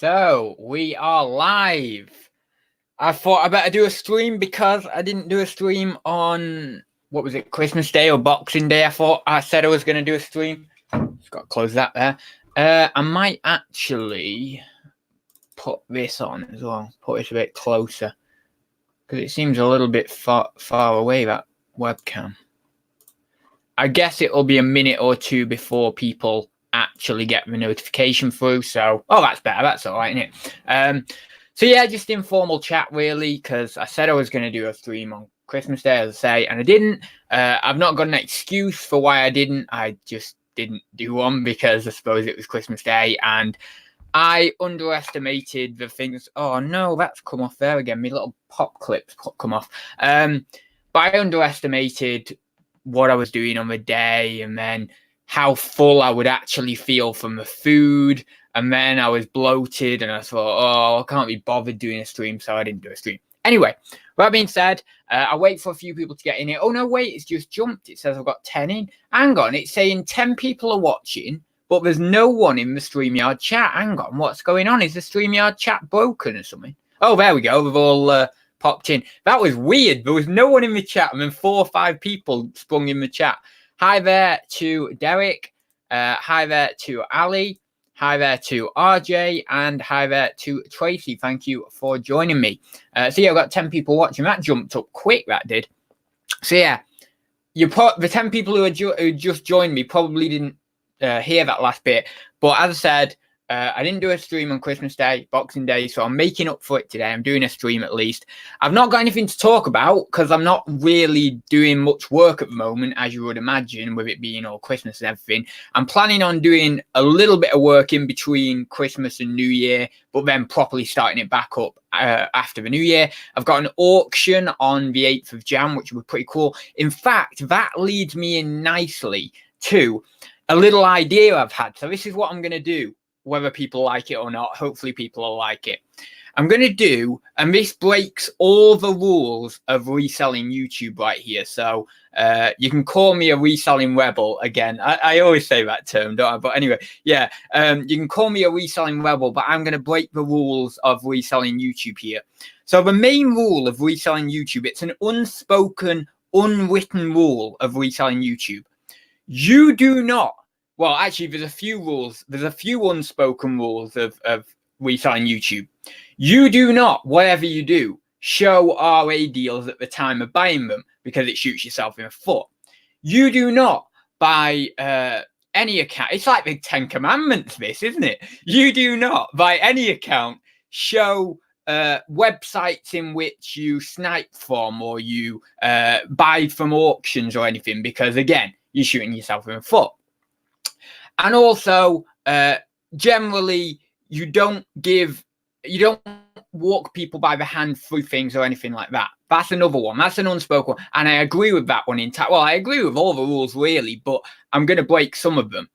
So we are live. I thought I better do a stream because I didn't do a stream on, what was it, Christmas Day or Boxing Day? I said I was going to do a stream. Just got to close that there. I might actually put this on as well. Put it a bit closer because it seems a little bit far away, that webcam. I guess it'll be a minute or two before people actually get the notification through. So, that's better. That's all right, isn't it? So yeah, just informal chat really, because I said I was going to do a stream on Christmas Day, as I say, and I didn't. I've not got an excuse for why I didn't. I just didn't do one because I suppose it was Christmas Day and I underestimated the things. Oh no, that's come off there again. My little pop clips come off. But I underestimated what I was doing on the day and then how full I would actually feel from the food. And then I was bloated and I thought, I can't be bothered doing a stream. So I didn't do a stream. Anyway, that being said, I'll wait for a few people to get in here. Oh, no, wait, it's just jumped. It says I've got 10 in. Hang on, it's saying 10 people are watching, but there's no one in the StreamYard chat. Hang on, what's going on? Is the StreamYard chat broken or something? Oh, there we go. They've all popped in. That was weird. There was no one in the chat and then 4 or 5 people sprung in the chat. Hi there to Derek. Hi there to Ali. Hi there to RJ. And hi there to Tracy. Thank you for joining me. So yeah, I've got 10 people watching. That jumped up quick, that did. So yeah, the 10 people who just joined me probably didn't hear that last bit. But as I said, I didn't do a stream on Christmas Day, Boxing Day, so I'm making up for it today. I'm doing a stream at least. I've not got anything to talk about because I'm not really doing much work at the moment, as you would imagine, with it being all Christmas and everything. I'm planning on doing a little bit of work in between Christmas and New Year, but then properly starting it back up after the New Year. I've got an auction on the 8th of Jan, which will be pretty cool. In fact, that leads me in nicely to a little idea I've had. So this is what I'm going to do. Whether people like it or not, hopefully people will like it. I'm going to do, and this breaks all the rules of reselling YouTube right here. So you can call me a reselling rebel again. I always say that term, don't I? But anyway, yeah, you can call me a reselling rebel, but I'm going to break the rules of reselling YouTube here. So the main rule of reselling YouTube, it's an unspoken, unwritten rule of reselling YouTube. You do not. Well, actually, there's a few rules. There's a few unspoken rules of reselling YouTube. You do not, whatever you do, show RA deals at the time of buying them because it shoots yourself in the foot. You do not buy any account. It's like the 10 Commandments, this, isn't it? You do not, by any account, show websites in which you snipe from or you buy from auctions or anything because, again, you're shooting yourself in the foot. And also, generally, you don't walk people by the hand through things or anything like that. That's another one. That's an unspoken one. And I agree with that one. Well, I agree with all the rules, really, but I'm going to break some of them.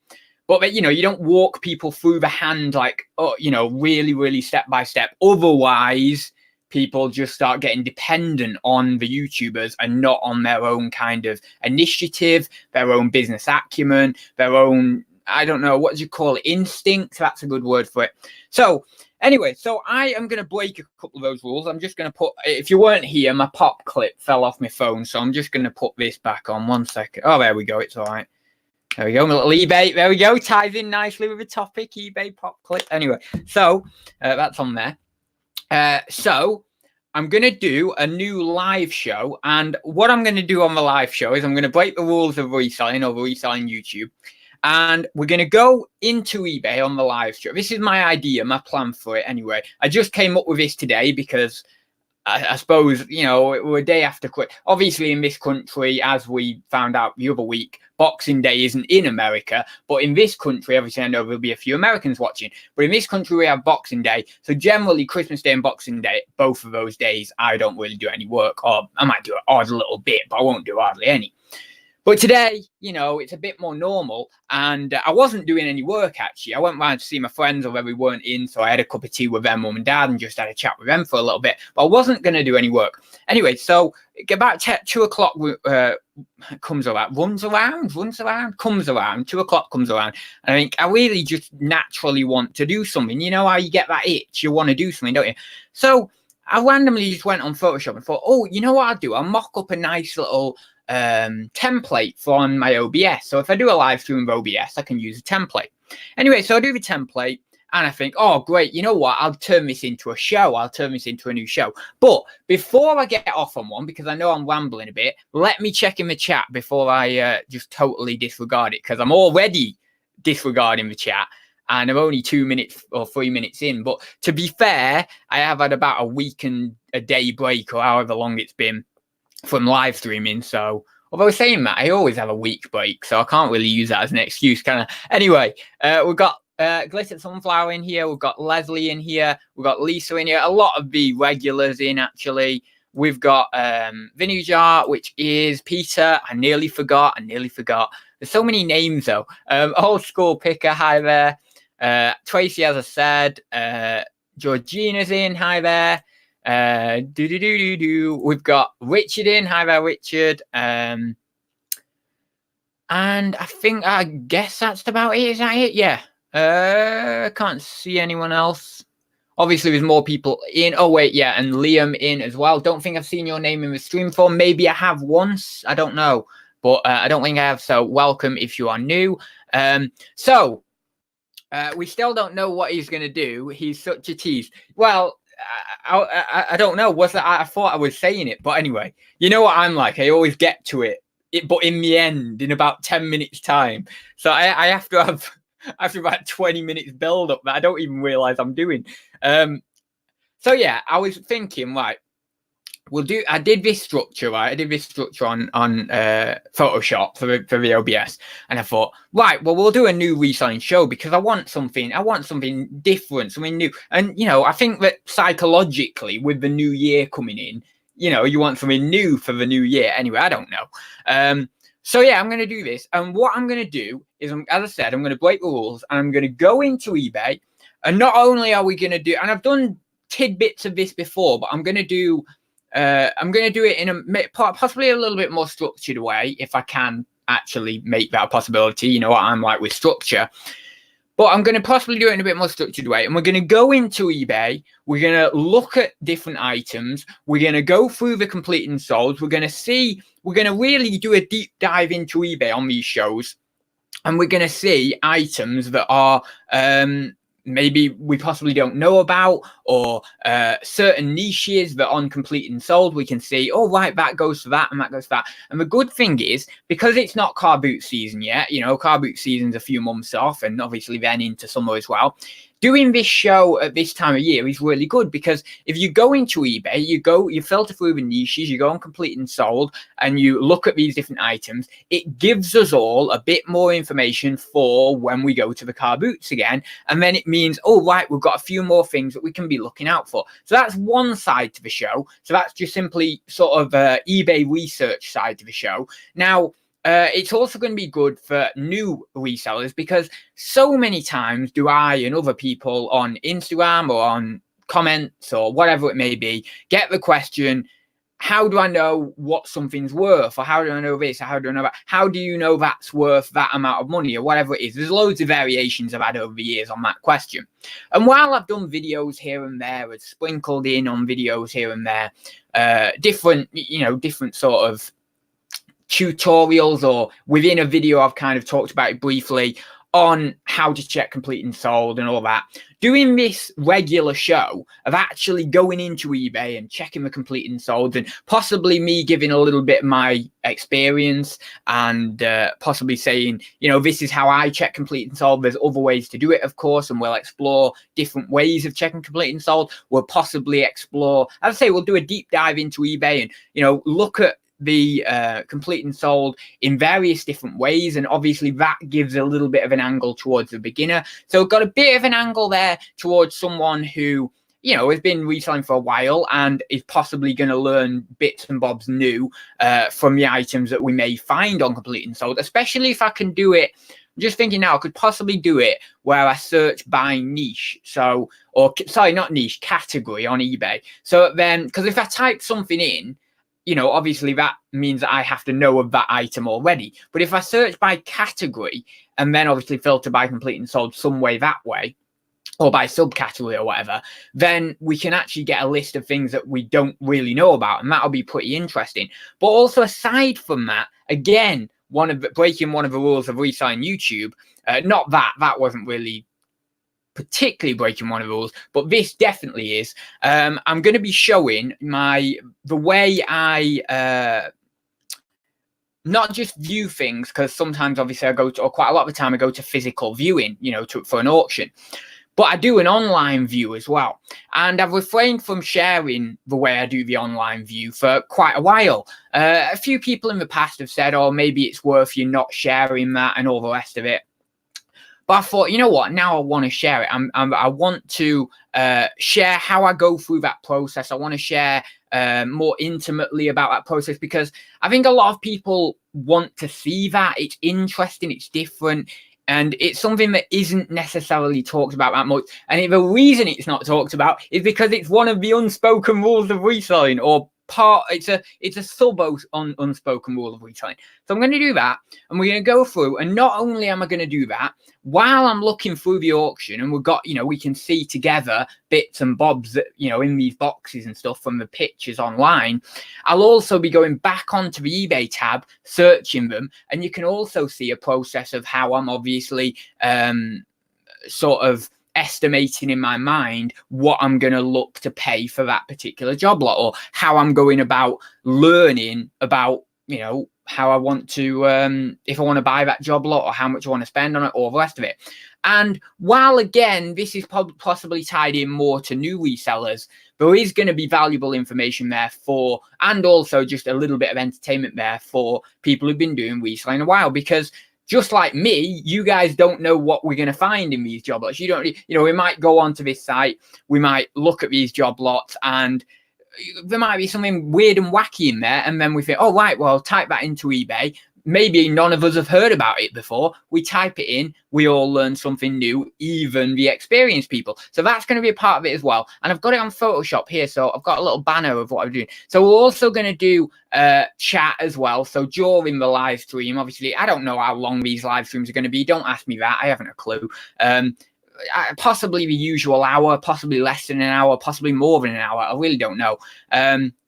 But, you don't walk people through the hand like, really, really step by step. Otherwise, people just start getting dependent on the YouTubers and not on their own kind of initiative, their own business acumen, their own, I don't know, what do you call it? Instinct. That's a good word for it. So anyway, so I am going to break a couple of those rules. I'm just going to put, if you weren't here, my pop clip fell off my phone. So I'm just going to put this back on 1 second. Oh, there we go. It's all right. There we go. My little eBay. There we go. Ties in nicely with the topic, eBay pop clip. Anyway, so that's on there. So I'm going to do a new live show. And what I'm going to do on the live show is I'm going to break the rules of reselling or reselling YouTube. And we're going to go into eBay on the live show. This is my idea, my plan for it anyway. I just came up with this today because I suppose, we're a day after quit. Obviously, in this country, as we found out the other week, Boxing Day isn't in America. But in this country, obviously, I know there'll be a few Americans watching. But in this country, we have Boxing Day. So generally, Christmas Day and Boxing Day, both of those days, I don't really do any work. Or I might do an odd little bit, but I won't do hardly any. But today, you know, it's a bit more normal, and I wasn't doing any work actually. I went round to see my friends, although we weren't in, so I had a cup of tea with their mum and dad and just had a chat with them for a little bit. But I wasn't going to do any work anyway. So about 2 o'clock comes around, comes around. 2 o'clock comes around, and I think I really just naturally want to do something. You know how you get that itch? You want to do something, don't you? So I randomly just went on Photoshop and thought, oh, you know what I'll do? I'll mock up a nice little template from my OBS. So if I do a live stream of OBS, I can use a template. Anyway, so I do the template and I think, oh, great. You know what? I'll turn this into a show. I'll turn this into a new show. But before I get off on one, because I know I'm rambling a bit, let me check in the chat before I just totally disregard it, because I'm already disregarding the chat. And I'm only 2 minutes or 3 minutes in. But to be fair, I have had about a week and a day break, or however long it's been, from live streaming. So although saying that, I always have a week break, so I can't really use that as an excuse, can I? Anyway, we've got Glittered Sunflower in here. We've got Leslie in here. We've got Lisa in here. A lot of the regulars in, actually. We've got Vinujar, which is Peter. I nearly forgot. There's so many names, though. Old School Picker, hi there. Tracy, as I said. Georgina's in, hi there. We've got Richard in, hi there, Richard. And I guess that's about it. Is that it? Yeah. Can't see anyone else. Obviously, there's more people in. Oh, wait, yeah, and Liam in as well. Don't think I've seen your name in the stream form. Maybe I have once. I don't know. But I don't think I have. So welcome if you are new. We still don't know what he's going to do. He's such a tease. Well, I don't know. I thought I was saying it. But anyway, you know what I'm like. I always get to it. But in the end, in about 10 minutes time. So I have to have... after about 20 minutes build up that I don't even realize I'm doing. So yeah, I was thinking, right, I did this structure, right? I did this structure on Photoshop for the OBS, and I thought, right, well, we'll do a new reselling show because I want something different, something new. And, you know, I think that psychologically with the new year coming in, you know, you want something new for the new year. Anyway, I don't know. So yeah, I'm going to do this. And what I'm going to do is, as I said, I'm going to break the rules and I'm going to go into eBay. And not only are we going to do, and I've done tidbits of this before, but I'm going to do it in a possibly a little bit more structured way, if I can actually make that a possibility. You know what I'm like with structure. But I'm going to possibly do it in a bit more structured way. And we're going to go into eBay. We're going to look at different items. We're going to go through the complete and sold. We're going to really do a deep dive into eBay on these shows. And we're going to see items that are maybe we possibly don't know about, or certain niches that on complete and sold we can see, oh right, that goes for that and that goes for that. And the good thing is, because it's not car boot season yet, you know, car boot season's a few months off, and obviously then into summer as well. Doing this show at this time of year is really good, because if you go into eBay, you filter through the niches, you go on complete and sold, and you look at these different items, it gives us all a bit more information for when we go to the car boots again. And then it means, oh, right, we've got a few more things that we can be looking out for. So that's one side to the show. So that's just simply sort of eBay research side to the show. Now, it's also going to be good for new resellers, because so many times do I and other people on Instagram or on comments or whatever it may be get the question, how do I know what something's worth? Or how do I know this? Or how do I know that? How do you know that's worth that amount of money, or whatever it is? There's loads of variations I've had over the years on that question. And while I've done videos here and there, it's sprinkled in on videos here and there, different sort of tutorials, or within a video I've kind of talked about it briefly on how to check complete and sold and all that. Doing this regular show of actually going into eBay and checking the complete and sold, and possibly me giving a little bit of my experience, and possibly saying, you know, this is how I check complete and sold. There's other ways to do it, of course, and we'll explore different ways of checking complete and sold. We'll possibly explore, as I say, we'll do a deep dive into eBay and, you know, look at the complete and sold in various different ways, and obviously that gives a little bit of an angle towards the beginner. So got a bit of an angle there towards someone who has been reselling for a while and is possibly going to learn bits and bobs new from the items that we may find on Complete and Sold, especially if I can do it. I'm just thinking now, I could possibly do it where I search by niche. So, or sorry, not niche, category on eBay. So then, because if I type something in, obviously that means that I have to know of that item already. But if I search by category and then obviously filter by Complete and Sold some way that way, or by subcategory or whatever, then we can actually get a list of things that we don't really know about, and that'll be pretty interesting. But also, aside from that, again, breaking one of the rules of reselling YouTube, not that wasn't really particularly breaking one of the rules, but this definitely is. I'm going to be showing the way I not just view things, because sometimes obviously I go to, or quite a lot of the time I go to physical viewing, for an auction. But I do an online view as well. And I've refrained from sharing the way I do the online view for quite a while. A few people in the past have said, oh, maybe it's worth you not sharing that and all the rest of it. But I thought, you know what? Now I want to share it. I want to share how I go through that process. I want to share more intimately about that process, because I think a lot of people want to see that. It's interesting. It's different. And it's something that isn't necessarily talked about that much. And the reason it's not talked about is because it's one of the unspoken rules of reselling, or it's a sub unspoken rule of reselling. So I'm going to do that, and we're going to go through, and not only am I going to do that while I'm looking through the auction, and we've got, we can see together bits and bobs that, in these boxes and stuff from the pictures online, I'll also be going back onto the eBay tab, searching them, and you can also see a process of how I'm obviously sort of estimating in my mind what I'm going to look to pay for that particular job lot, or how I'm going about learning about, how I want to, if I want to buy that job lot, or how much I want to spend on it, or the rest of it. And while, again, this is possibly tied in more to new resellers, there is going to be valuable information there and also just a little bit of entertainment there for people who've been doing reselling a while, because just like me, you guys don't know what we're going to find in these job lots. You don't, we might go onto this site, we might look at these job lots, and there might be something weird and wacky in there. And then we think, oh, right, well, type that into eBay. Maybe none of us have heard about it before. We type it in, we all learn something new, even the experienced people. So that's going to be a part of it as well. And I've got it on Photoshop here, so I've got a little banner of what I'm doing. So we're also going to do chat as well. So during the live stream, obviously, I don't know how long these live streams are going to be. Don't ask me that. I haven't a clue. Possibly the usual hour, possibly less than an hour, possibly more than an hour. I really don't know.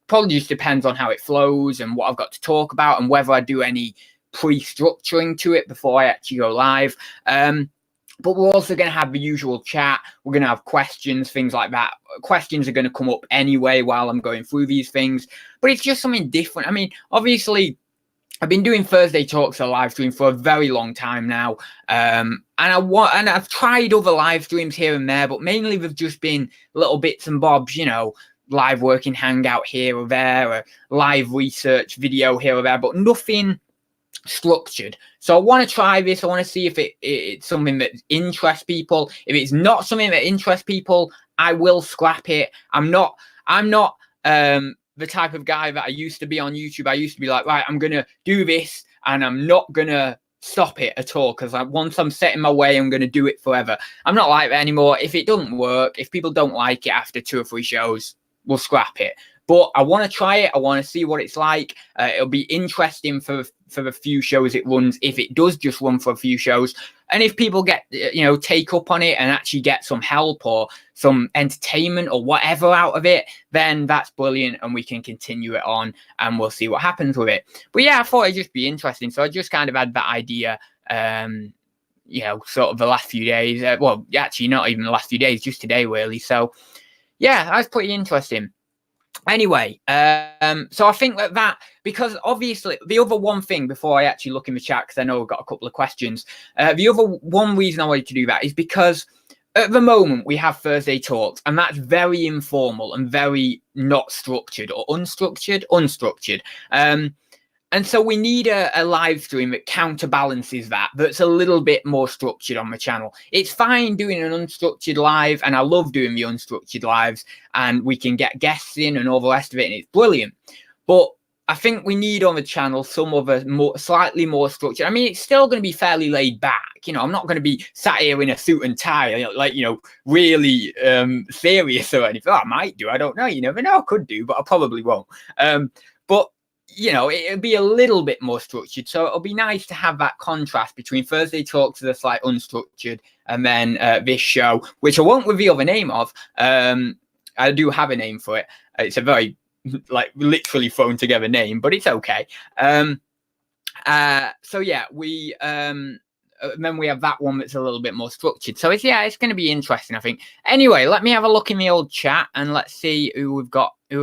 Probably just depends on how it flows and what I've got to talk about, and whether I do any pre-structuring to it before I actually go live. But we're also going to have the usual chat. We're going to have questions, things like that. Questions are going to come up anyway while I'm going through these things. But it's just something different. I mean, obviously, I've been doing Thursday talks or live stream for a very long time now, and I've tried other live streams here and there, but mainly they've just been little bits and bobs, live working hangout here or there, or live research video here or there, but nothing structured. So I want to try this. I want to see if it's something that interests people. If it's not something that interests people, I will scrap it. I'm not the type of guy that I used to be on YouTube. I used to be like, right, I'm going to do this and I'm not going to stop it at all, because once I'm set in my way, I'm going to do it forever. I'm not like that anymore. If it doesn't work, if people don't like it after 2 or 3 shows, we'll scrap it. But I want to try it. I want to see what it's like. It'll be interesting for the few shows it runs, if it does just run for a few shows. And if people get, take up on it and actually get some help or some entertainment or whatever out of it, then that's brilliant, and we can continue it on and we'll see what happens with it. But yeah, I thought it'd just be interesting. So I just kind of had that idea, sort of the last few days. Well, actually not even the last few days, just today really. So yeah, that's pretty interesting. Anyway, so I think that because obviously the other one thing before I actually look in the chat, because I know we've got a couple of questions, the other one reason I wanted to do that is because at the moment we have Thursday talks, and that's very informal and very not structured, or unstructured. And so we need a live stream that counterbalances that, that's a little bit more structured on the channel. It's fine doing an unstructured live, and I love doing the unstructured lives, and we can get guests in and all the rest of it, and it's brilliant. But I think we need on the channel some of a slightly more structured. I mean, it's still going to be fairly laid back. You know, I'm not going to be sat here in a suit and tie, really serious or anything. Oh, I might do. I don't know. You never know. I could do, but I probably won't. But it'll be a little bit more structured. So it'll be nice to have that contrast between Thursday Talks, the slight unstructured, and then this show, which I won't reveal the name of. I do have a name for it. It's a very literally thrown together name, but it's okay. So yeah, we then we have that one that's a little bit more structured. So it's going to be interesting, I think. Anyway, let me have a look in the old chat and let's see who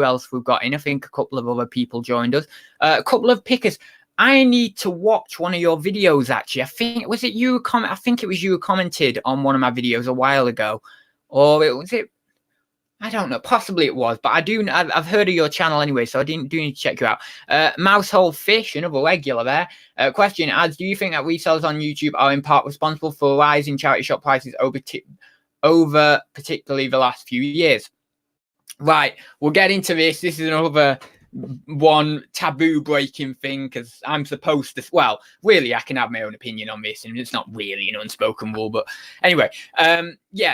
else we've got in. I think a couple of other people joined us. A couple of pickers. I need to watch one of your videos, actually. I think it was you who commented on one of my videos a while ago. Or was it? I don't know. Possibly it was, but I've heard of your channel anyway, so I do need to check you out. Mousehold Fish, another regular there. Question adds, do you think that resellers on YouTube are in part responsible for a rise in charity shop prices over particularly the last few years? Right, we'll get into this. This is another one taboo breaking thing, because I'm supposed to, well, really I can have my own opinion on this, and it's not really an unspoken rule, but anyway,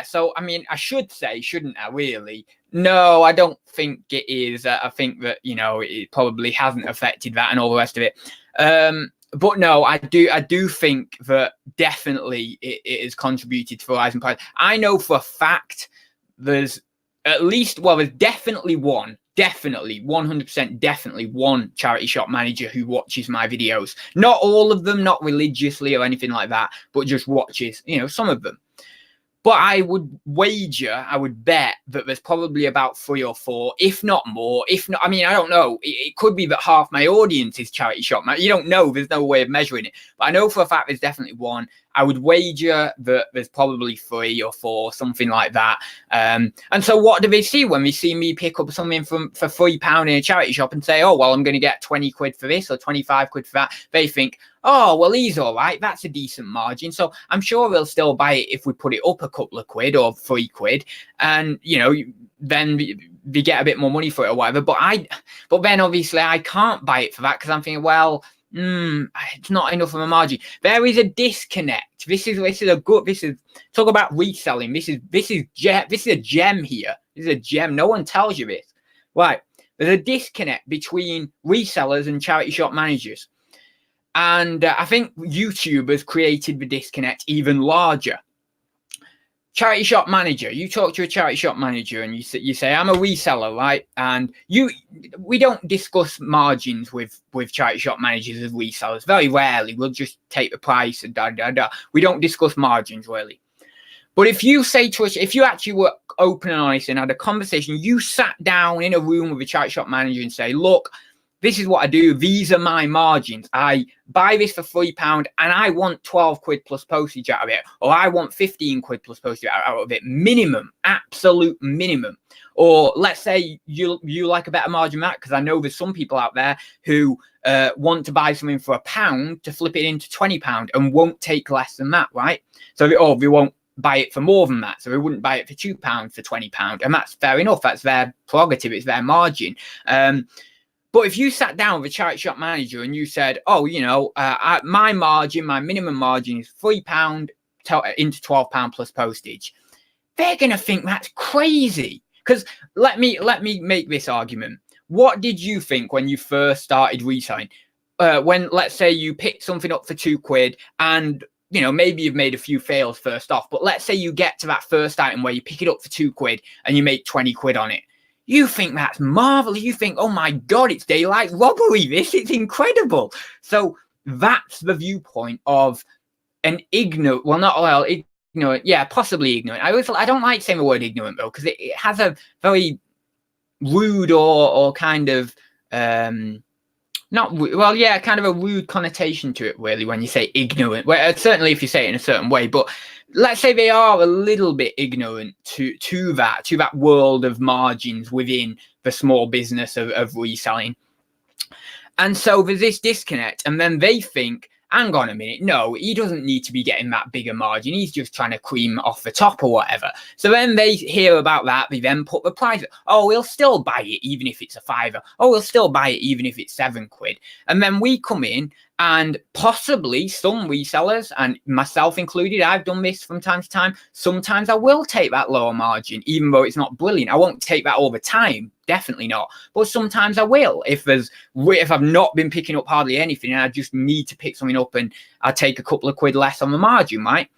so I mean, I should say, shouldn't I, really? No, I don't think it is. I think that it probably hasn't affected that and all the rest of it, but no, I do think that definitely it has contributed to the rise in price. I know for a fact there's definitely 100% definitely one charity shop manager who watches my videos. Not all of them, not religiously or anything like that, but just watches, some of them. But I would bet that there's probably about 3 or 4, if not more. If not, I mean, I don't know. It could be that half my audience is charity shop man. You don't know. There's no way of measuring it. But I know for a fact there's definitely one. I would wager that there's probably 3 or 4, something like that. And so what do they see when they see me pick up something for £3 in a charity shop and say, oh, well, I'm going to get 20 quid for this or 25 quid for that? They think, oh, well, he's all right. That's a decent margin. So I'm sure they'll still buy it if we put it up a couple of quid or 3 quid. And, then they get a bit more money for it or whatever. But then obviously I can't buy it for that because I'm thinking, well, it's not enough of a margin. There is a disconnect. This is talk about reselling. This is a gem here. This is a gem. No one tells you this. Right. There's a disconnect between resellers and charity shop managers. And I think YouTube has created the disconnect even larger. Charity shop manager, you talk to a charity shop manager and you say, I'm a reseller, right? And we don't discuss margins with charity shop managers as resellers. Very rarely. We'll just take the price and we don't discuss margins really. But if you say to us, if you actually were open and honest and had a conversation, you sat down in a room with a charity shop manager and say, look, this is what I do. These are my margins. I buy this for £3 and I want 12 quid plus postage out of it. Or I want 15 quid plus postage out of it. Minimum, absolute minimum. Or let's say you like a better margin than that, because I know there's some people out there who want to buy something for £1 to flip it into £20 and won't take less than that, right? So they won't buy it for more than that. So they wouldn't buy it for £2 for £20. And that's fair enough. That's their prerogative. It's their margin. But if you sat down with a charity shop manager and you said, oh, my margin, my minimum margin is £3 into £12 plus postage, they're going to think that's crazy. Because let me make this argument. What did you think when you first started reselling? When, let's say, you picked something up for 2 quid and, maybe you've made a few fails first off, but let's say you get to that first item where you pick it up for 2 quid and you make 20 quid on it. You think that's marvelous. You think, oh my God, it's daylight robbery. It's incredible. So that's the viewpoint of an ignorant, possibly ignorant. I don't like saying the word ignorant though, because it has a very rude or kind of, kind of a rude connotation to it really when you say ignorant. Well, certainly if you say it in a certain way, but let's say they are a little bit ignorant to that world of margins within the small business of reselling. And so there's this disconnect, and then they think, hang on a minute, no, he doesn't need to be getting that bigger margin. He's just trying to cream off the top or whatever. So then they hear about that. They then put the price. Oh, we'll still buy it even if it's a £5. Oh, we'll still buy it even if it's £7. And then we come in, and possibly some resellers, and myself included, I've done this from time to time. Sometimes I will take that lower margin, even though it's not brilliant. I won't take that all the time, definitely not. But sometimes I will. If I've not been picking up hardly anything, and I just need to pick something up, and I take a couple of quid less on the margin, right?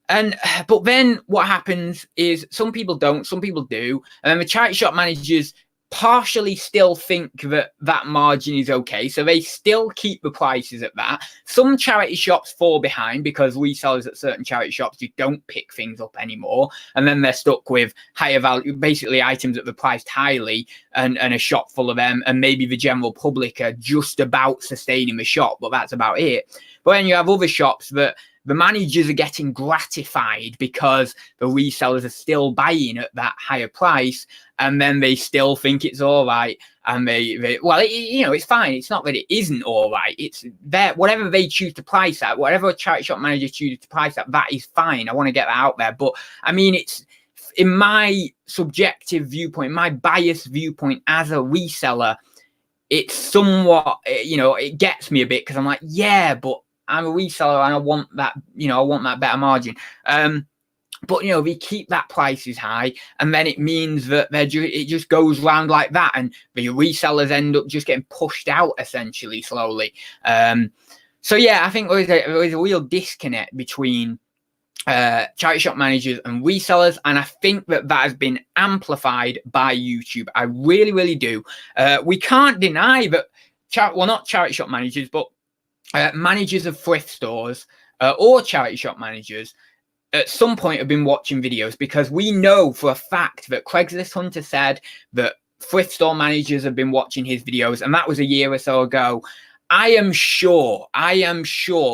But then what happens is some people don't, some people do, and then the charity shop managers partially still think that that margin is okay, so they still keep the prices at that. Some charity shops fall behind because resellers at certain charity shops you don't pick things up anymore, and then they're stuck with higher value, basically items that are priced highly, and a shop full of them, and maybe the general public are just about sustaining the shop, but that's about it. But then you have other shops that the managers are getting gratified because the resellers are still buying at that higher price, and then they still think it's all right. And it's fine. It's not that it isn't all right. It's that whatever they choose to price at, whatever a charity shop manager chooses to price at, that is fine. I want to get that out there. But I mean, it's in my subjective viewpoint, my biased viewpoint as a reseller, it's somewhat, it gets me a bit, because I'm like, yeah, but I'm a reseller and I want that, I want that better margin. But we keep that prices high, and then it means that it just goes round like that, and the resellers end up just getting pushed out essentially slowly. So yeah, I think there is a real disconnect between charity shop managers and resellers, and I think that has been amplified by YouTube. I really, really do. We can't deny that not charity shop managers, but managers of thrift stores or charity shop managers at some point have been watching videos, because we know for a fact that Craigslist Hunter said that thrift store managers have been watching his videos, and that was a year or so ago. I am sure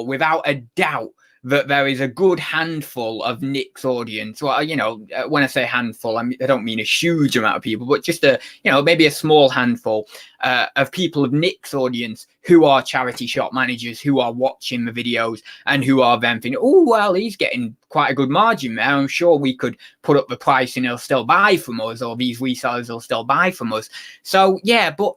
without a doubt that there is a good handful of Nick's audience. Well, when I say handful, I don't mean a huge amount of people, but just maybe a small handful of people of Nick's audience who are charity shop managers, who are watching the videos, and who are then thinking, oh, well, he's getting quite a good margin there. I'm sure we could put up the price and he'll still buy from us, or these resellers will still buy from us. So, yeah, but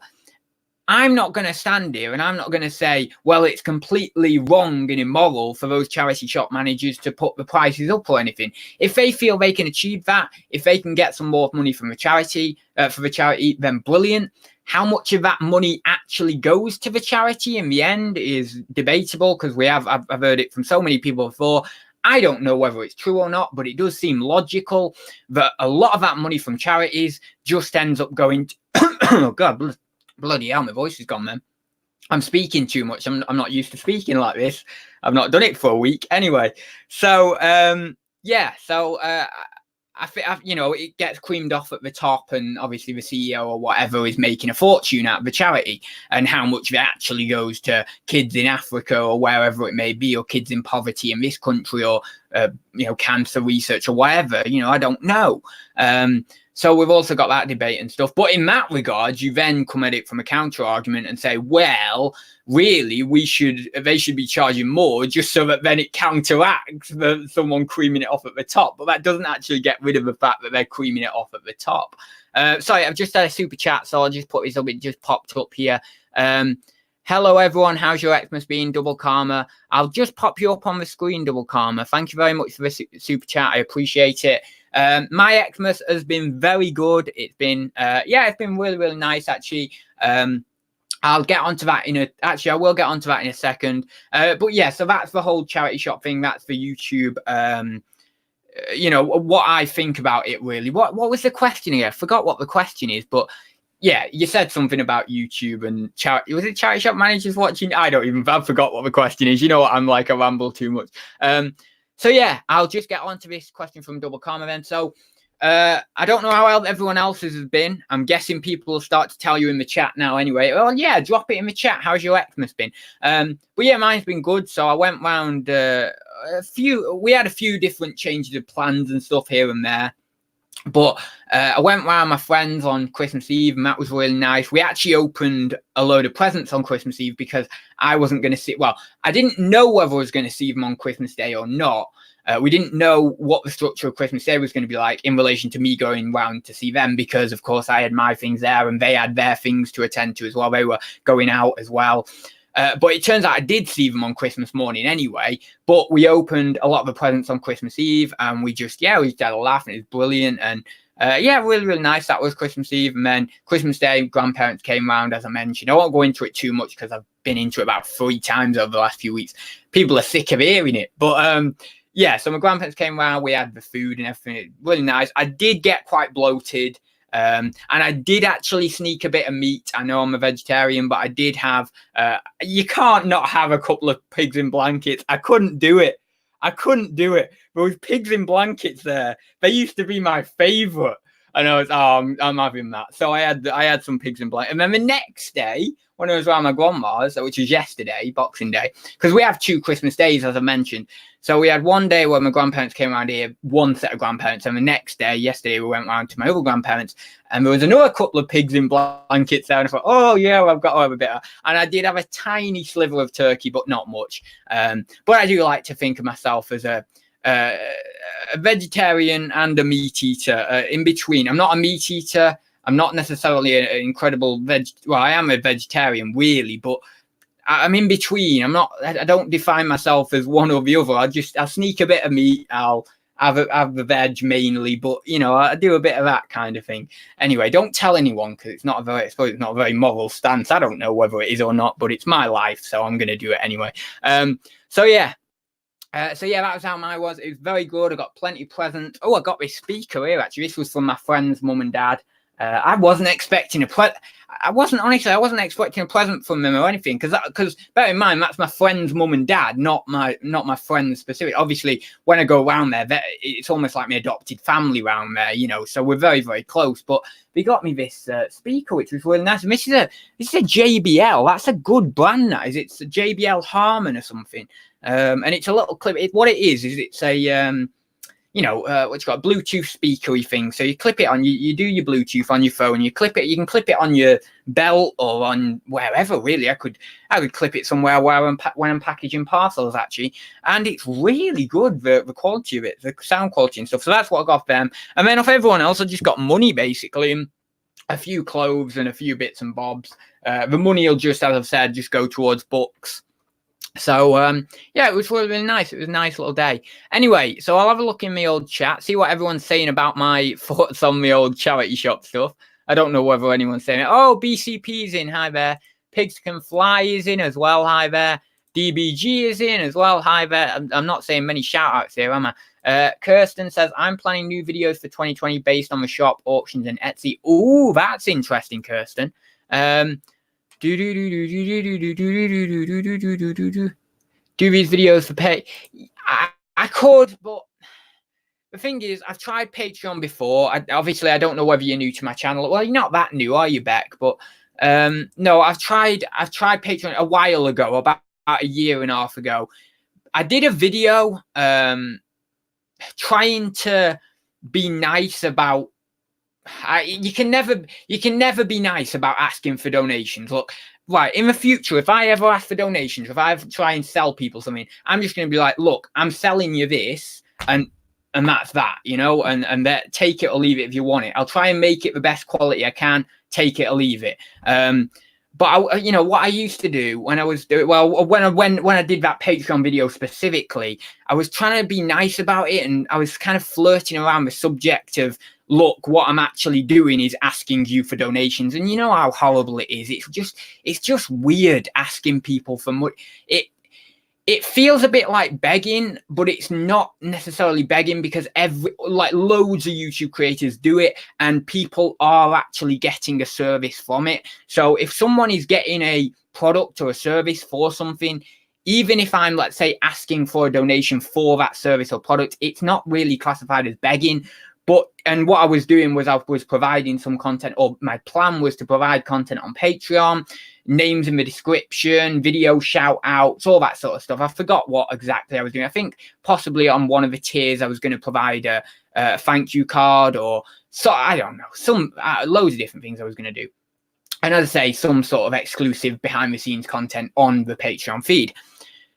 I'm not going to stand here and I'm not going to say, well, it's completely wrong and immoral for those charity shop managers to put the prices up or anything. If they feel they can achieve that, if they can get some more money from the charity, then brilliant. How much of that money actually goes to the charity in the end is debatable, because I've heard it from so many people before. I don't know whether it's true or not, but it does seem logical that a lot of that money from charities just ends up going to oh God, bloody hell, my voice is gone, man. I'm speaking too much. I'm not used to speaking like this. I've not done it for a week. Anyway, so I think, it gets creamed off at the top, and obviously the CEO or whatever is making a fortune out of the charity, and how much of it actually goes to kids in Africa or wherever it may be, or kids in poverty in this country, or cancer research or whatever. I don't know. So we've also got that debate and stuff. But in that regard, you then come at it from a counter argument and say, well, really, they should be charging more, just so that then it counteracts someone creaming it off at the top. But that doesn't actually get rid of the fact that they're creaming it off at the top. Sorry, I've just had a super chat, so I'll just put this up. It just popped up here. Hello, everyone. How's your Xmas been? Double Karma. I'll just pop you up on the screen, Double Karma. Thank you very much for the super chat. I appreciate it. My Xmas has been very good. It's been, it's been really, really nice, actually. I'll get onto that I will get onto that in a second. But yeah, so that's the whole charity shop thing. That's the YouTube, what I think about it, really. What was the question here? I forgot what the question is, but yeah, you said something about YouTube and charity. Was it charity shop managers watching? I forgot what the question is. You know what I'm like, I ramble too much. So yeah, I'll just get on to this question from Double Karma then. So I don't know how everyone else's has been. I'm guessing people will start to tell you in the chat now anyway. Well, yeah, drop it in the chat. How's your Xmas been? But yeah, mine's been good. So I went round we had a few different changes of plans and stuff here and there. But I went round my friends on Christmas Eve, and that was really nice. We actually opened a load of presents on Christmas Eve because I wasn't going to see. Well, I didn't know whether I was going to see them on Christmas Day or not. We didn't know what the structure of Christmas Day was going to be like in relation to me going round to see them, because, of course, I had my things there and they had their things to attend to as well. They were going out as well. But it turns out I did see them on Christmas morning anyway. But we opened a lot of the presents on Christmas Eve, and we just had a laugh, and it was brilliant. And really, really nice. That was Christmas Eve. And then Christmas Day, grandparents came round, as I mentioned. I won't go into it too much because I've been into it about 3 times over the last few weeks. People are sick of hearing it. But so my grandparents came round. We had the food and everything. Really nice. I did get quite bloated. And I did actually sneak a bit of meat. I know I'm a vegetarian, but I did have, you can't not have a couple of pigs in blankets. I couldn't do it. But with pigs in blankets there, they used to be my favorite. And I was, I'm having that. So I had some pigs in blankets. And then the next day, when I was around my grandma's, which was yesterday, Boxing Day, because we have 2 Christmas days, as I mentioned. So we had one day where my grandparents came around here, one set of grandparents, and the next day, yesterday, we went round to my other grandparents, and there was another couple of pigs in blankets there, and I thought, oh yeah, well, I've got to have a bit of, and I did have a tiny sliver of turkey, but not much. But I do like to think of myself as a vegetarian and a meat eater, in between. I'm not a meat eater. I'm not necessarily an incredible well, I am a vegetarian, really, but I'm in between. I don't define myself as one or the other. I'll sneak a bit of meat. I'll have the veg mainly, but I do a bit of that kind of thing. Anyway, don't tell anyone, because it's not a very moral stance. I don't know whether it is or not, but it's my life, so I'm going to do it anyway. That was how mine was. It was very good. I got plenty of presents. Oh, I got this speaker here, actually. This was from my friend's mum and dad. I wasn't expecting a present. I wasn't expecting a present from them or anything, because bear in mind, that's my friend's mum and dad, not my friends specific. Obviously, when I go around there, it's almost like my adopted family around there, so we're very, very close. But they got me this speaker, which was really nice. And this is a JBL. That's a good brand, that is. It's a JBL Harmon or something. And it's a little clip. What it is it's a what's got a Bluetooth speakery thing. So you clip it on, you do your Bluetooth on your phone, you can clip it on your belt or on wherever, really. I could clip it somewhere when I'm packaging parcels, actually. And it's really good, the quality of it, the sound quality and stuff. So that's what I got off them. And then off everyone else, I just got money, basically, and a few clothes and a few bits and bobs. The money will just, as I've said, just go towards books. So, it was really, really nice. It was a nice little day. Anyway, so I'll have a look in my old chat, see what everyone's saying about my thoughts on the old charity shop stuff. I don't know whether anyone's saying it. Oh, BCP's in. Hi there. Pigs Can Fly is in as well. Hi there. DBG is in as well. Hi there. I'm not saying many shout outs here, am I? Kirsten says, I'm planning new videos for 2020 based on the shop, auctions, and Etsy. Oh, that's interesting, Kirsten. Do these videos for pay? I could, but the thing is, I've tried Patreon before. Obviously, I don't know whether you're new to my channel. Well, you're not that new, are you, Beck? But no, I've tried Patreon a while ago, about a year and a half ago. I did a video trying to be nice about. You can never be nice about asking for donations. Look, right, in the future, if I ever ask for donations, if I ever try and sell people something, I'm just going to be like, look, I'm selling you this, and that's that, and that, take it or leave it if you want it. I'll try and make it the best quality I can, take it or leave it. But what I used to do when I was doing, when I did that Patreon video specifically, I was trying to be nice about it, and I was kind of flirting around the subject of, look, what I'm actually doing is asking you for donations, and you know how horrible it is. It's just weird asking people for money. It feels a bit like begging, but it's not necessarily begging, because loads of YouTube creators do it, and people are actually getting a service from it. So if someone is getting a product or a service for something, even if I'm, let's say, asking for a donation for that service or product, it's not really classified as begging. And what I was doing was I was providing some content, or my plan was to provide content on Patreon, names in the description, video shout outs, all that sort of stuff. I forgot what exactly I was doing. I think possibly on one of the tiers I was going to provide a thank you card, or so I don't know, some loads of different things I was going to do. And as I say, some sort of exclusive behind the scenes content on the Patreon feed.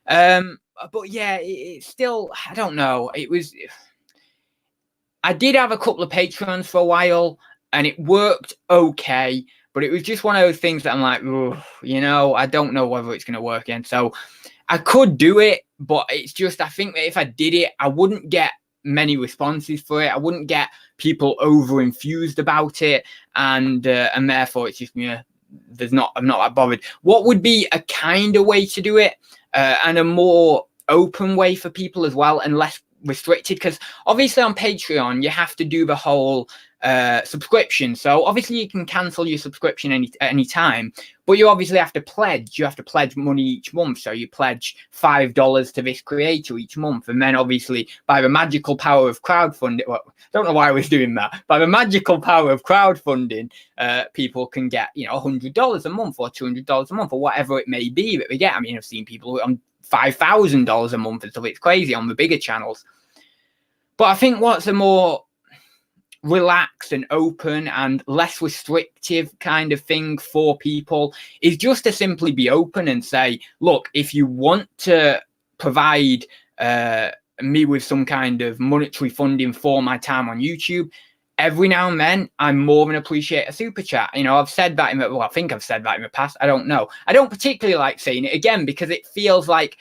But yeah, it's still, I don't know. I did have a couple of Patreons for a while and it worked okay, but it was just one of those things that I'm like, you know, I don't know whether it's going to work again. So I could do it, but it's just, I think that if I did it, I wouldn't get many responses for it. I wouldn't get people over infused about it. And therefore it's just, yeah, I'm not that bothered. What would be a kinder way to do it, and a more open way for people as well, and less restricted? Because obviously on Patreon you have to do the whole subscription, so obviously you can cancel your subscription any time, but you obviously have to pledge. You have to pledge money each month, so you pledge $5 to this creator each month, and then obviously by the magical power of crowdfunding, well, I don't know why I was doing that, by the magical power of crowdfunding, people can get, you know, $100 a month or $200 a month or whatever it may be that they get. I mean, I've seen people on $5,000 a month and stuff. It's crazy on the bigger channels. But I think what's a more relaxed and open and less restrictive kind of thing for people is just to simply be open and say, look, if you want to provide me with some kind of monetary funding for my time on YouTube, every now and then I more than appreciate a super chat. You know, I've said that I think I've said that in the past. I don't know. I don't particularly like saying it again because it feels like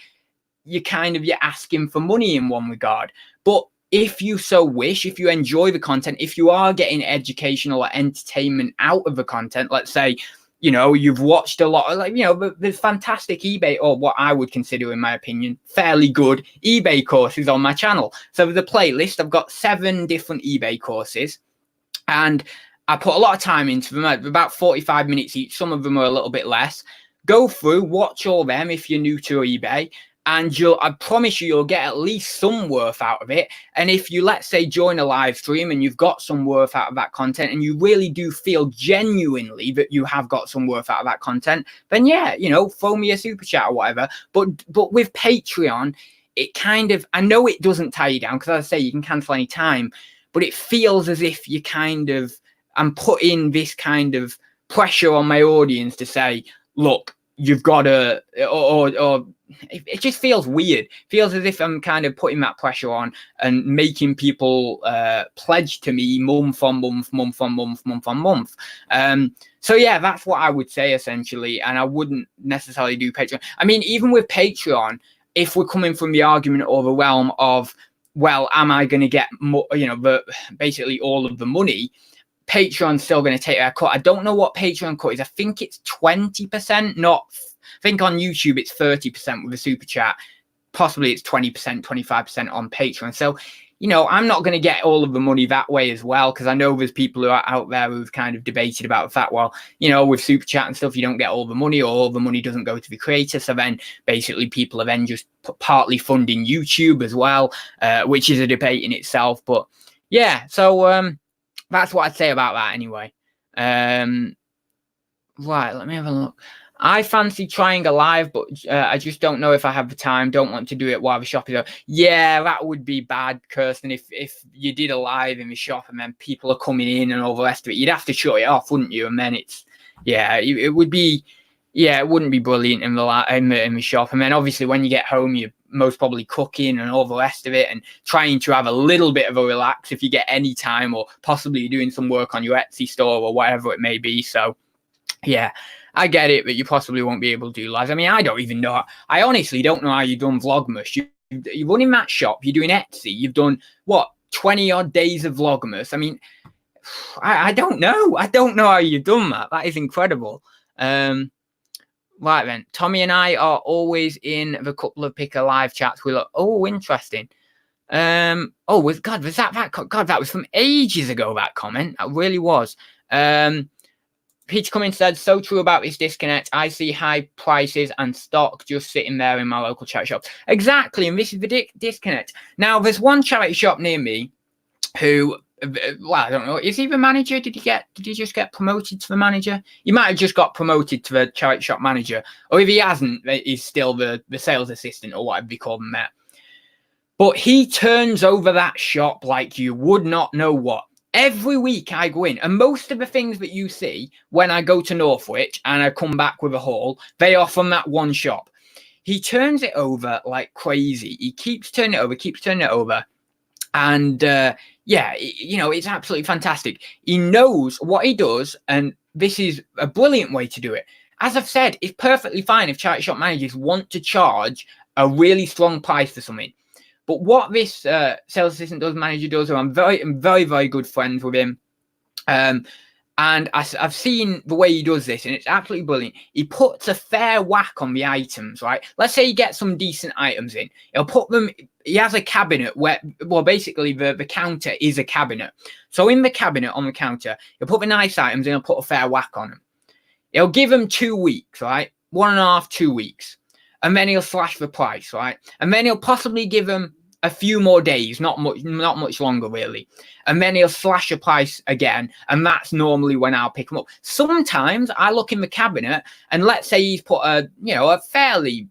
you're asking for money in one regard. But if you so wish, if you enjoy the content, if you are getting educational or entertainment out of the content, let's say, you know, you've watched a lot of, like, you know, there's fantastic eBay, or what I would consider, in my opinion, fairly good eBay courses on my channel. So the playlist, I've got 7 different eBay courses, and I put a lot of time into them, about 45 minutes each. Some of them are a little bit less. Go through, watch all them if you're new to eBay, and I promise you'll get at least some worth out of it. And if you, let's say, join a live stream and you've got some worth out of that content, and you really do feel genuinely that you have got some worth out of that content, then yeah, you know, throw me a super chat or whatever. But with Patreon, it kind of, I know it doesn't tie you down, because as I say, you can cancel any time, but it feels as if you I'm putting this kind of pressure on my audience to say, look, you've got to, or it just feels weird. It feels as if I'm kind of putting that pressure on and making people pledge to me month on month, month on month, month on month. So yeah, that's what I would say essentially. And I wouldn't necessarily do Patreon. I mean, even with Patreon, if we're coming from the argument or the realm of, well, am I going to get more, you know, basically all of the money? Patreon's still going to take their cut. I don't know what Patreon cut is. I think it's 20%, not, I think on YouTube it's 30% with a super chat. Possibly it's 20%, 25% on Patreon. So, you know, I'm not going to get all of the money that way as well, because I know there's people who are out there who've kind of debated about the fact, well, you know, with super chat and stuff, you don't get all the money, or all the money doesn't go to the creator. So then basically people are then just partly funding YouTube as well, which is a debate in itself. But yeah, so that's what I'd say about that anyway. Right, let me have a look. I fancy trying a live, but I just don't know if I have the time. Don't want to do it while the shop is open. Yeah, that would be bad, Kirsten. If you did a live in the shop and then people are coming in and all the rest of it, you'd have to shut it off, wouldn't you? And then it's, yeah, it would be, yeah, it wouldn't be brilliant in the shop. And then obviously when you get home, you're most probably cooking and all the rest of it, and trying to have a little bit of a relax if you get any time, or possibly doing some work on your Etsy store or whatever it may be. So yeah, I get it, but you possibly won't be able to do live. I mean, I don't even know. I honestly don't know how you've done Vlogmas. You're running that shop. You're doing Etsy. You've done, what, 20 odd days of Vlogmas. I mean, I don't know. I don't know how you've done that. That is incredible. Right then, Tommy and I are always in the couple of picker live chats. We look, oh, interesting. Was that was from ages ago, that comment. That really was. Peter Cummins said, so true about this disconnect. I see high prices and stock just sitting there in my local charity shop. Exactly, and this is the disconnect. Now, there's one charity shop near me who, well, I don't know, is he the manager? Did he just get promoted to the manager? He might have just got promoted to the charity shop manager, or if he hasn't, he's still the sales assistant or whatever they call him there. But he turns over that shop like you would not know what. Every week I go in, and most of the things that you see when I go to Northwich and I come back with a haul, they are from that one shop. He turns it over like crazy. He keeps turning it over. And yeah, it's absolutely fantastic. He knows what he does, and this is a brilliant way to do it. As I've said, it's perfectly fine if charity shop managers want to charge a really strong price for something. But what this sales assistant manager does, and I'm very, very good friends with him. And I've seen the way he does this, and it's absolutely brilliant. He puts a fair whack on the items, right? Let's say you get some decent items in. He'll put them, he has a cabinet where, well, basically the counter is a cabinet. So in the cabinet on the counter, he'll put the nice items in and put a fair whack on them. He'll give them 2 weeks, right? 1.5, 2 weeks. And then he'll slash the price, right? And then he'll possibly give them a few more days, not much longer really, and then he'll slash a price again, and that's normally when I'll pick them up. Sometimes I look in the cabinet, and let's say he's put a fairly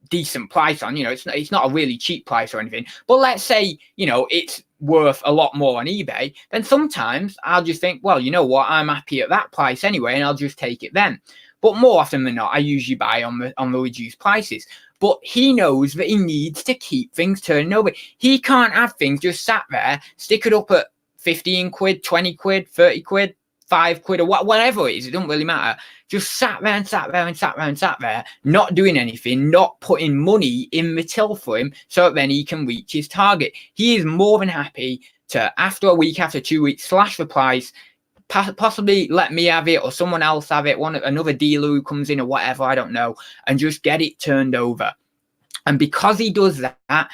decent price on, it's not a really cheap price or anything, but let's say it's worth a lot more on eBay, then sometimes I'll just think, well, you know what, I'm happy at that price anyway, and I'll just take it then. But more often than not, I usually buy on the reduced prices. But he knows that he needs to keep things turning over. He can't have things just sat there, stick it up at 15 quid, 20 quid, 30 quid, 5 quid, or whatever it is. It doesn't really matter. Just sat there, not doing anything, not putting money in the till for him so that then he can reach his target. He is more than happy to, after a week, after 2 weeks, slash the price, possibly let me have it or someone else have it, another dealer who comes in or whatever, I don't know, and just get it turned over. And because he does that,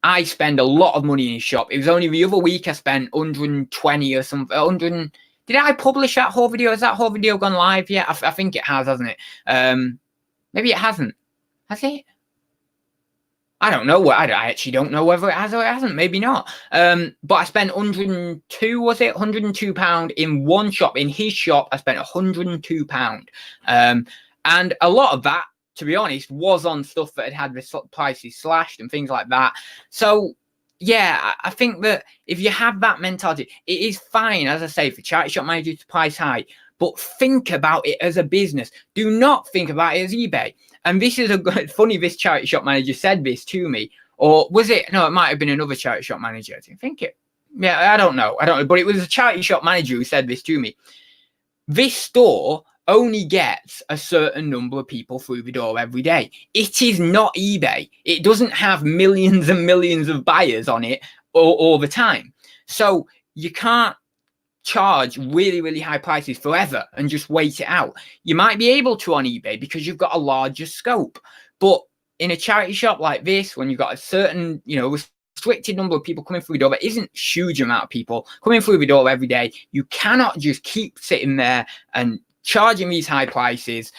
I spend a lot of money in his shop. It was only the other week I spent 120 or something. 100. Did I publish that whole video? Has that whole video gone live yet? I think it has, hasn't it? Maybe it hasn't. Has it? I don't know. I actually don't know whether it has or it hasn't. Maybe not. But I spent 102, was it? £102 in one shop. In his shop, I spent £102. And a lot of that, to be honest, was on stuff that had the prices slashed and things like that. So, yeah, I think that if you have that mentality, it is fine, as I say, for charity shop managers to price high. But think about it as a business. Do not think about it as eBay. And this is funny, this charity shop manager said this to me. Or was it? No, it might have been another charity shop manager. I think it. Yeah, I don't know. But it was a charity shop manager who said this to me. This store only gets a certain number of people through the door every day. It is not eBay. It doesn't have millions and millions of buyers on it all the time. So you can't charge really, really high prices forever and just wait it out. You might be able to on eBay because you've got a larger scope. But in a charity shop like this, when you've got a certain, restricted number of people coming through the door, there isn't a huge amount of people coming through the door every day. You cannot just keep sitting there and charging these high prices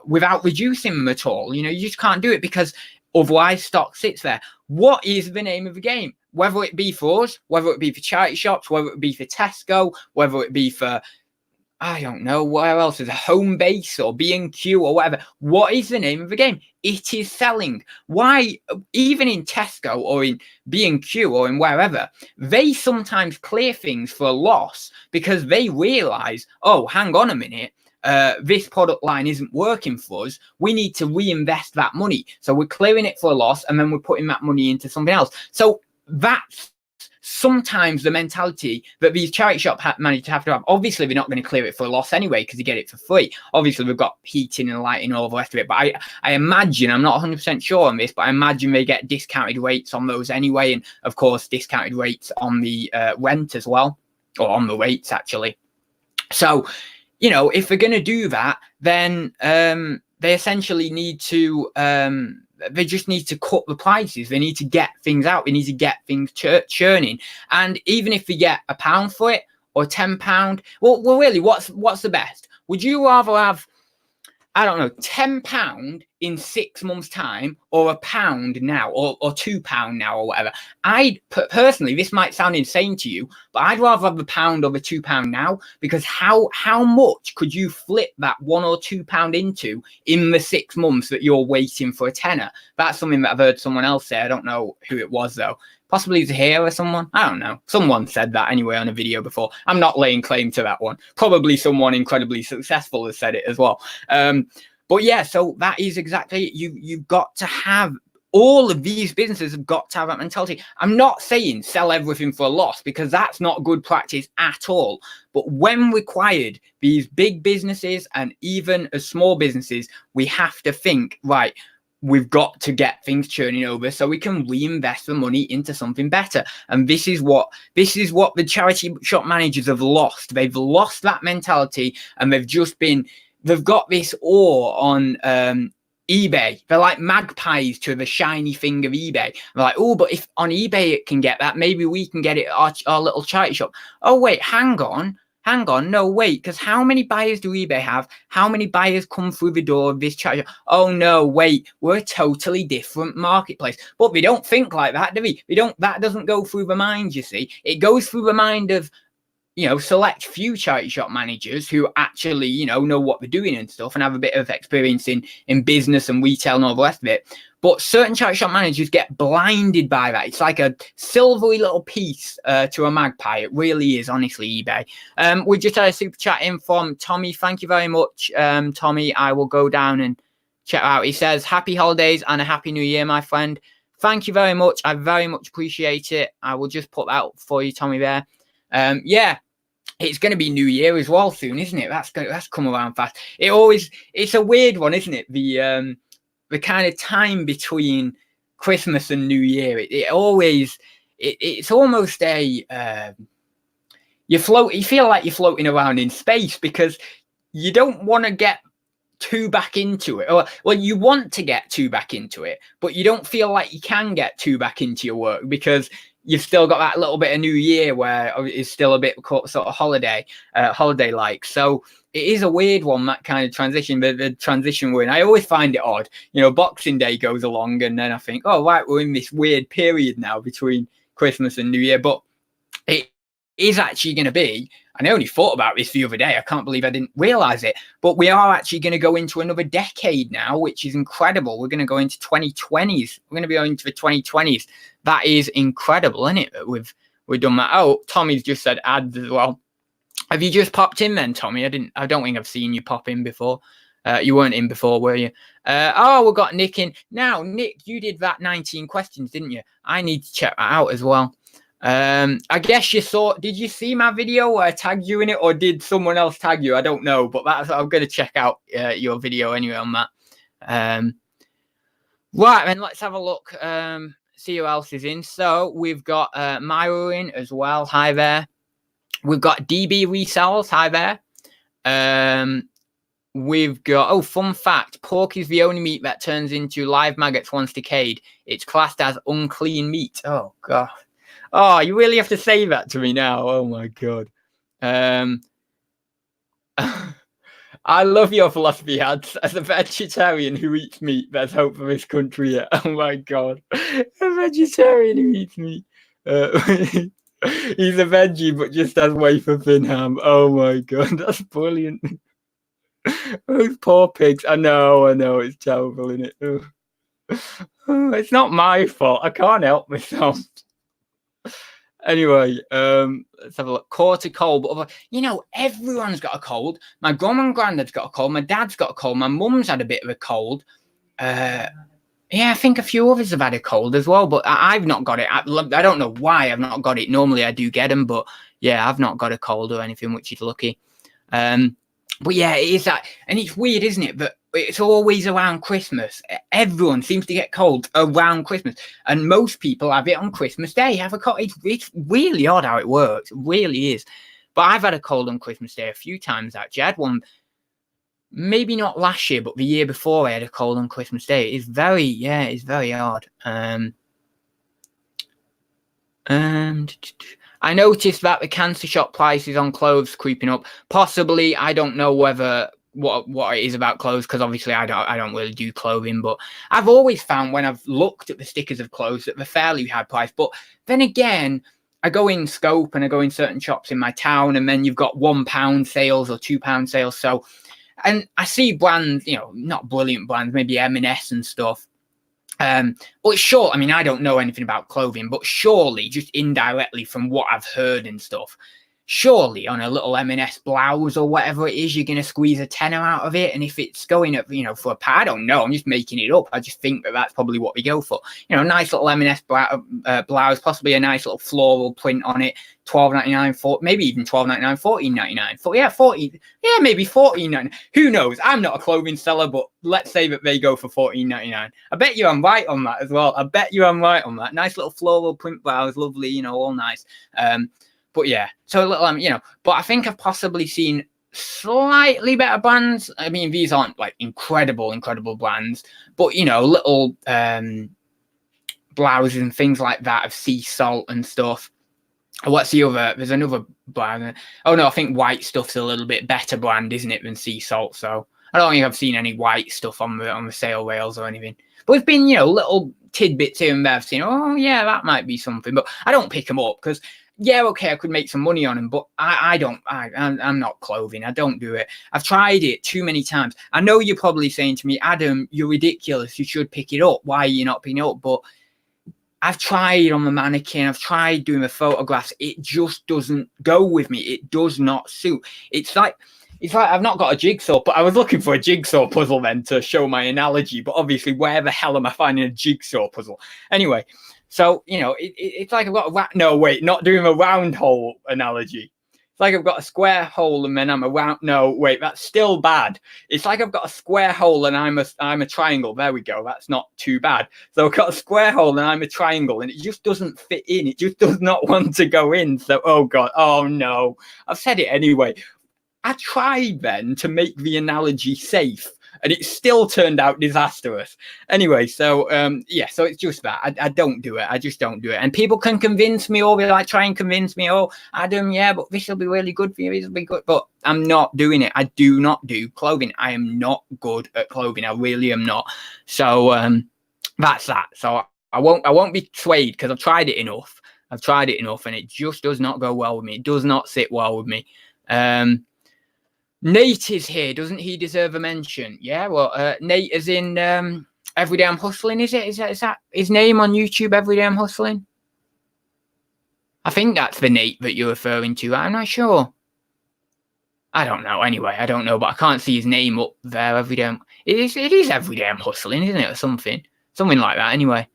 without reducing them at all. You just can't do it because otherwise stock sits there. What is the name of the game? Whether it be for us, whether it be for charity shops, whether it be for Tesco, whether it be for, I don't know, where else is a Home Base or B&Q or whatever. What is the name of the game? It is selling. Why, even in Tesco or in B&Q or in wherever, they sometimes clear things for a loss because they realize, oh, hang on a minute, this product line isn't working for us. We need to reinvest that money. So we're clearing it for a loss and then we're putting that money into something else. So that's sometimes the mentality that these charity shop managers have to have. Obviously, they're not going to clear it for a loss anyway because they get it for free. Obviously, we've got heating and lighting and all the rest of it. But I imagine, I'm not 100% sure on this, but I imagine they get discounted rates on those anyway. And of course, discounted rates on the rent as well, or on the rates actually. So, if they're going to do that, then they essentially need to, they just need to cut the prices. They need to get things out. They need to get things churning. And even if you get £1 for it or £10, well, really, what's the best? Would you rather have I don't know, £10 in 6 months' time, or £1 now, or £2 now, or whatever. I personally, this might sound insane to you, but I'd rather have £1 over £2 now, because how much could you flip that £1 or £2 into in the 6 months that you're waiting for a tenner? That's something that I've heard someone else say. I don't know who it was though. Possibly Zahir or someone. I don't know. Someone said that anyway on a video before. I'm not laying claim to that one. Probably someone incredibly successful has said it as well. But yeah, so that is exactly it. You've got to have, all of these businesses have got to have that mentality. I'm not saying sell everything for a loss, because that's not good practice at all. But when required, these big businesses and even as small businesses, we have to think, right, we've got to get things churning over so we can reinvest the money into something better. And this is what the charity shop managers have lost. They've lost that mentality, and they've got this awe on eBay. They're like magpies to the shiny thing of eBay. They're like, oh, but if on eBay it can get that, maybe we can get it at our little charity shop. Oh wait, hang on, no, wait, because how many buyers do eBay have? How many buyers come through the door of this charity shop? Oh no, wait, we're a totally different marketplace. But they don't think like that, do they? That doesn't go through the mind, you see. It goes through the mind of, select few charity shop managers who actually, know what they're doing and stuff, and have a bit of experience in business and retail and all the rest of it. But certain charity shop managers get blinded by that. It's like a silvery little piece to a magpie. It really is, honestly, eBay. We just had a super chat in from Tommy. Thank you very much, Tommy. I will go down and check out. He says, happy holidays and a happy new year, my friend. Thank you very much. I very much appreciate it. I will just put that up for you, Tommy, there. Yeah, it's going to be New Year as well soon, isn't it? That's come around fast. It's a weird one, isn't it? The kind of time between Christmas and New Year. It's almost a you feel like you're floating around in space, because you don't want to get too back into it. Well, you want to get too back into it, but you don't feel like you can get too back into your work, because you've still got that little bit of New Year where it's still a bit sort of holiday-like. So it is a weird one, that kind of transition, the transition we're in. I always find it odd. Boxing Day goes along, and then I think, oh, right, we're in this weird period now between Christmas and New Year. But it is actually going to be, and I only thought about this the other day, I can't believe I didn't realize it, but we are actually going to go into another decade now, which is incredible. We're going to go into 2020s. We're going to be going into the 2020s. That is incredible, isn't it? We've done that. Oh, Tommy's just said ads as well. Have you just popped in then, Tommy? I don't think I've seen you pop in before. You weren't in before, were you? We've got Nick in. Now, Nick, you did that 19 questions, didn't you? I need to check that out as well. I guess did you see my video where I tagged you in it, or did someone else tag you? I don't know, but I'm going to check out your video anyway on that. Right, then let's have a look. See who else is in. So we've got Myra in as well. Hi there. We've got DB Resellers. Hi there. We've got, fun fact, pork is the only meat that turns into live maggots once decayed. It's classed as unclean meat. Oh, God. Oh, you really have to say that to me now. Oh, my God. I love your philosophy, Ads. As a vegetarian who eats meat, there's hope for this country. Yeah. Oh, my God. A vegetarian who eats meat. He's a veggie, but just has wafer thin ham. Oh, my God. That's brilliant. Those poor pigs. I know. It's terrible, isn't it? It's not my fault. I can't help myself. Anyway, let's have a look. Caught a cold, but everyone's got a cold. My grandma and granddad's got a cold. My dad's got a cold. My mum's had a bit of a cold. Yeah, I think a few others have had a cold as well, but I've not got it. I don't know why I've not got it. Normally I do get them, but yeah, I've not got a cold or anything, which is lucky. But yeah, it is that, and it's weird, isn't it? But it's always around Christmas. Everyone seems to get cold around Christmas, and most people have it on Christmas Day. It's really odd how it works. It really is. But I've had a cold on Christmas Day a few times, actually. I had one, maybe not last year, but the year before I had a cold on Christmas Day. It's very odd. I noticed that the cancer shop prices on clothes creeping up. Possibly, I don't know whether what it is about clothes, because obviously I don't really do clothing, but I've always found when I've looked at the stickers of clothes that they're fairly high priced. But then again, I go in Scope and I go in certain shops in my town, and then you've got £1 sales or £2 sales. So, and I see brands, not brilliant brands, maybe M&S and stuff. But sure, I mean, I don't know anything about clothing, but surely, just indirectly from what I've heard and stuff, surely on a little M&S blouse or whatever it is, you're going to squeeze a tenner out of it. And if it's going up, for a pair, I don't know, I'm just making it up. I just think that's probably what we go for. A nice little M&S blouse, possibly a nice little floral print on it, $12.99, maybe even $12.99, $14.99. Yeah, 40, yeah, maybe $14.99. Who knows? I'm not a clothing seller, but let's say that they go for $14.99. I bet you I'm right on that as well. I bet you I'm right on that. Nice little floral print blouse, lovely, all nice. But yeah, so a little, but I think I've possibly seen slightly better brands. I mean, these aren't like incredible brands, but little blouses and things like that of sea salt and stuff. What's the other? There's another brand. Oh no, I think White Stuff's a little bit better brand, isn't it, than sea salt? So I don't think I've seen any White Stuff on the sale rails or anything. But it's been, little tidbits here and there. I've seen, oh yeah, that might be something, but I don't pick them up because, yeah, okay, I could make some money on them, but I'm not clothing. I don't do it. I've tried it too many times. I know you're probably saying to me, Adam, you're ridiculous. You should pick it up. Why are you not picking it up? But I've tried on the mannequin. I've tried doing the photographs. It just doesn't go with me. It does not suit. It's like I've not got a jigsaw, but I was looking for a jigsaw puzzle then to show my analogy. But obviously, where the hell am I finding a jigsaw puzzle? Anyway, so, it's like I've got no, wait, not doing a round hole analogy. It's like I've got a square hole and then I'm a round. No, wait, that's still bad. It's like I've got a square hole and I'm a triangle. There we go. That's not too bad. So I've got a square hole and I'm a triangle and it just doesn't fit in. It just does not want to go in. So, oh God, oh no. I've said it anyway. I tried then to make the analogy safe, and it still turned out disastrous. Anyway, so yeah, so it's just that I don't do it. I just don't do it. And people can convince me, or they like try and convince me, oh, Adam, yeah, but this will be really good for you. This will be good, but I'm not doing it. I do not do clothing. I am not good at clothing. I really am not. So that's that. So I won't be swayed because I've tried it enough. And it just does not go well with me. It does not sit well with me. Nate is here. Doesn't he deserve a mention? Yeah, well, Nate is in Everyday I'm Hustling, is it? Is that his name on YouTube, Everyday I'm Hustling? I think that's the Nate that you're referring to. I'm not sure. I don't know. Anyway, I don't know, but I can't see his name up there. It is Everyday I'm Hustling, isn't it? Or something like that. Anyway.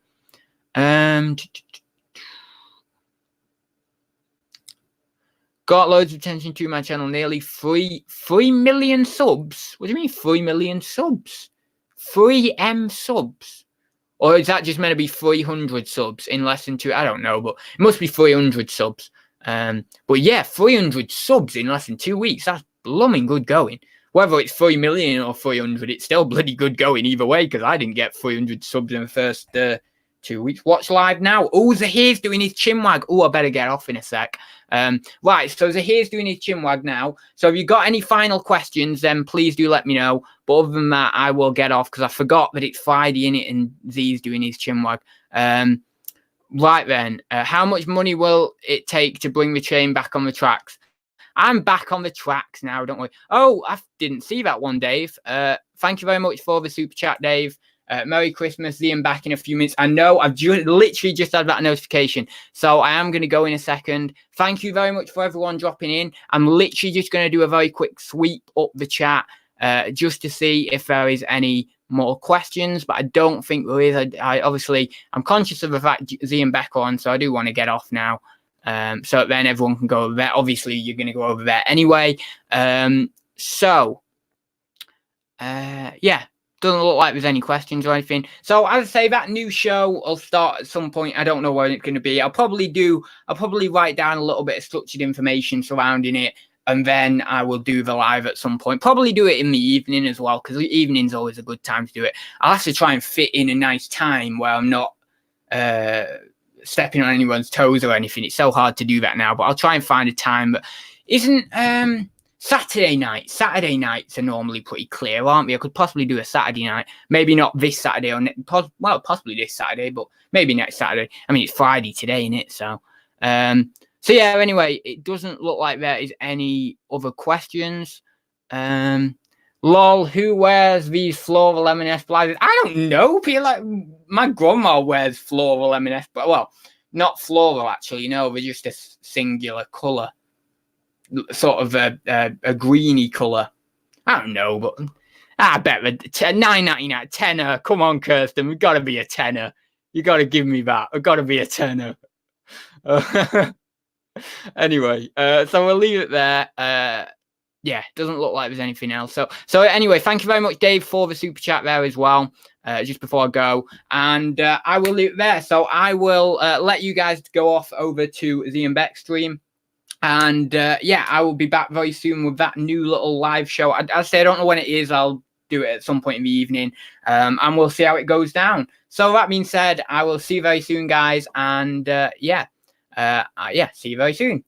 Got loads of attention to my channel, nearly 3 million subs. What do you mean 3 million subs? 3M subs? Or is that just meant to be 300 subs in less than 2? I don't know, but it must be 300 subs. But yeah, 300 subs in less than 2 weeks. That's blooming good going. Whether it's 3 million or 300, it's still bloody good going either way, because I didn't get 300 subs in the first 2 weeks. Watch live now. Oh, Zahir's doing his chin wag. Oh, I better get off in a sec. Right, so Zahir's doing his chin wag now. So if you've got any final questions, then please do let me know. But other than that, I will get off because I forgot that it's Friday in it and Z's doing his chin wag. Right then, how much money will it take to bring the chain back on the tracks? I'm back on the tracks now, don't worry. Oh, I didn't see that one, Dave. Thank you very much for the super chat, Dave. Merry Christmas, Liam, back in a few minutes. I know I've literally just had that notification, so I am going to go in a second. Thank you very much for everyone dropping in. I'm literally just going to do a very quick sweep up the chat just to see if there is any more questions, but I don't think there is. I obviously, I'm conscious of the fact Z and Beck on, so I do want to get off now. So then everyone can go over there. Obviously, you're going to go over there anyway. Yeah. Doesn't look like there's any questions or anything. So as I say, that new show will start at some point. I don't know when it's going to be. I'll probably write down a little bit of structured information surrounding it, and then I will do the live at some point. Probably do it in the evening as well, because the evening's always a good time to do it. I'll have to try and fit in a nice time where I'm not stepping on anyone's toes or anything. It's so hard to do that now, but I'll try and find a time that isn't Saturday nights are normally pretty clear, aren't they? I could possibly do a Saturday night, maybe not this Saturday or possibly this Saturday, but maybe next Saturday. I mean, it's Friday today, isn't it? So yeah. Anyway, it doesn't look like there is any other questions. Lol, who wears these floral M&S blouses? I don't know. People like my grandma wears floral M&S, but well, not floral actually. They're just a singular color. Sort of a greeny colour. I don't know, but I bet the $9.99 tenner. Come on, Kirsten, we've got to be a tenner. You got to give me that. We've got to be a tenner. Anyway, so we'll leave it there. Yeah, doesn't look like there's anything else. So anyway, thank you very much, Dave, for the super chat there as well. Just before I go, and I will leave it there. So I will let you guys go off over to the Beck stream. And yeah, I will be back very soon with that new little live show. I say I don't know when it is. I'll do it at some point in the evening, and we'll see how it goes down. So that being said, I will see you very soon, guys. And yeah, see you very soon.